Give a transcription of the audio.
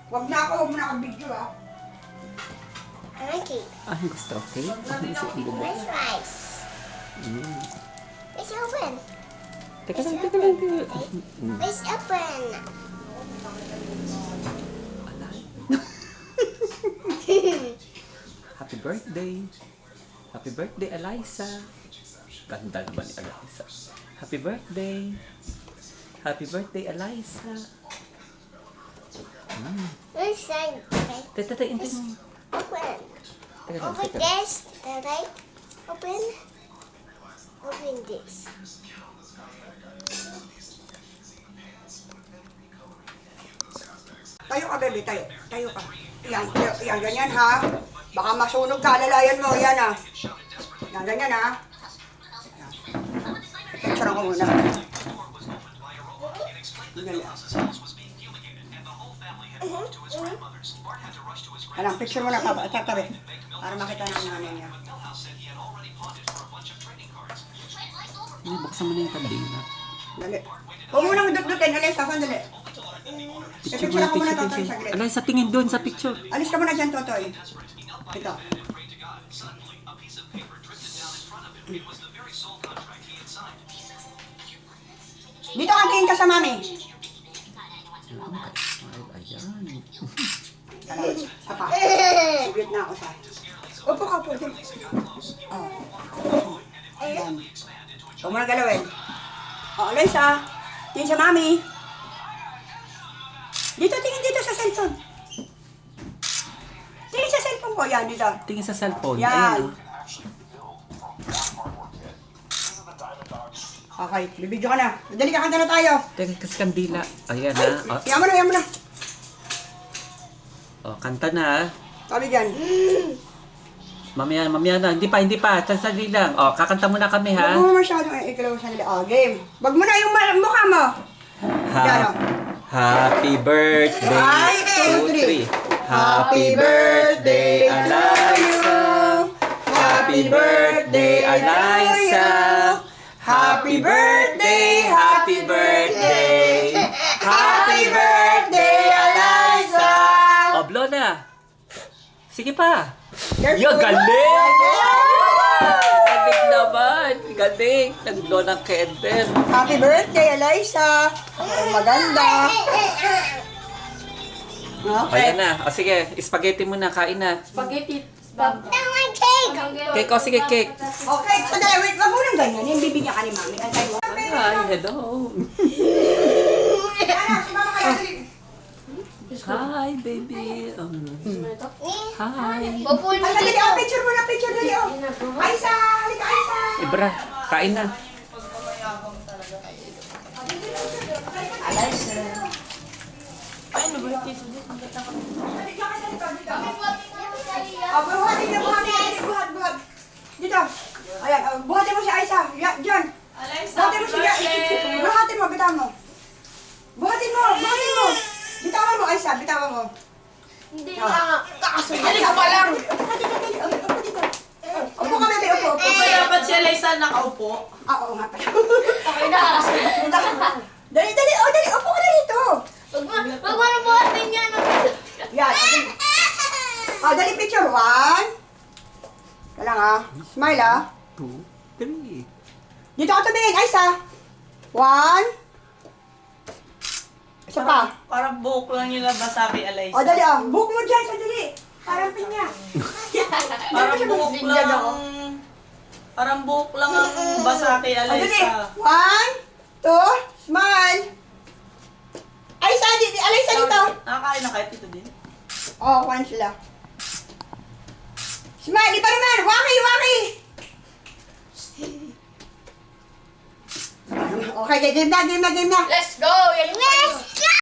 Huwag mo na akong video ah. I like it. Ah, gusto. Okay. Nice rice. Let's open. Teka lang, teka lang. Let's open. Happy birthday. Happy birthday, Eliza. Ganda naman ni Eliza. Happy birthday. Happy birthday, Eliza. Let's sign. Okay. Teka, intay mo. Open. Teka lang, Open teka lang. this. Right? Open. Open this. Tayo ka, baby. Tayo. Tayo ka. Yan, ganyan ha. Baka masunog ka, alalayan mo. Yan ah. Yan, ganyan ha. Picture ako muna. Ganyan. Alam, picture mo na tatabi. Para makita namin namin niya. Hindi, buksan mo na yung kandila. Dali. Huwag mo nang dut-dutin. Alis, sandali. Picture ako muna, Totoy, saglit. Eliza, tingin doon sa picture. Alis ka muna dyan, Totoy. Ito. Dito ka, tingin ka sa mami. Ayan. Sa pa. Siglit na ako sa. Upo ka po. Ayan. Huwag mo na galawin. Alis ah. Tingin sa mami. Dito, tingin dito sa cellphone. Tingin sa cellphone ko. Yan, dito. Tingin sa cellphone. Yan. Ayan. Okay, bibidyo ka na. Madali ka, kanta na tayo. Teka, kasi kandila. Ayan na. Yan mo na, yan mo na. Oh, kanta na. Sabi dyan. Mamaya na. Hindi pa. Sandali lang. Oh, kakanta muna kami, ha? Huwag mo masyadong ikalaw sa nila. Oh, game. Wag mo na yung mukha mo. Yan, oh. Happy birthday. One, two, three. Happy birthday, Eliza. Happy birthday, Eliza. Happy birthday, happy birthday. Happy birthday, Eliza. Oh, blow na. Sige pa. Yo, galing! Galing naman. Galing. Nag-blow ng candle. Happy birthday, Eliza. Ang maganda. Okay. Ayan na. O sige, spaghetti muna. Kain na. Spaghetti. I want cake. Cake, o sige, cake. Okay, sandali. Wait, wag mo nang ganyan. Yung bibigyan ka ni mami. Antay mo. Hi, hello. Ano, si mama kaya dali. Hi, baby. Hi. Pupunin Ay, dali. Oh, picture mo na. Picture dali. Oh. Aisa, halika, Aisa. Ibra, kain na. Oh, buhatin na, buhatin. Buhat. Dito. Ayan, buhatin mo si Aisa. Yan, dyan. Buhatin mo siya. Buhatin mo, bitawan mo. Buhatin mo. Bitawan mo, Aisa, bitawan mo. Hindi ka kakasunod. Halika pa lang. Upo dito. Upo ka, bebe. Upo. Kaya ba't si Eliza nakaupo? Oo nga pala. Okay na kakasunod. Dali. Oh, dali. Upo ka na dito. Wag mo na buhatin yan. Yan. Dali picture. 1. Kailang ah. Smile ah. 2, 3. Dito ka tumingin, Aisa. 1. Isa pa. Parang buhok lang yung labasa kay Eliza. Dali ah. Buhok mo dyan, sandali. Parang pinya. Parang buhok lang. Parang buhok lang ang basa kay Dali. Eliza. 1, 2, smile. Aisa, Aisa dito. Nakakain na kahit ito din. Kuhan sila. Smile, iba naman. Waki. Okay, game na. Let's go. Let's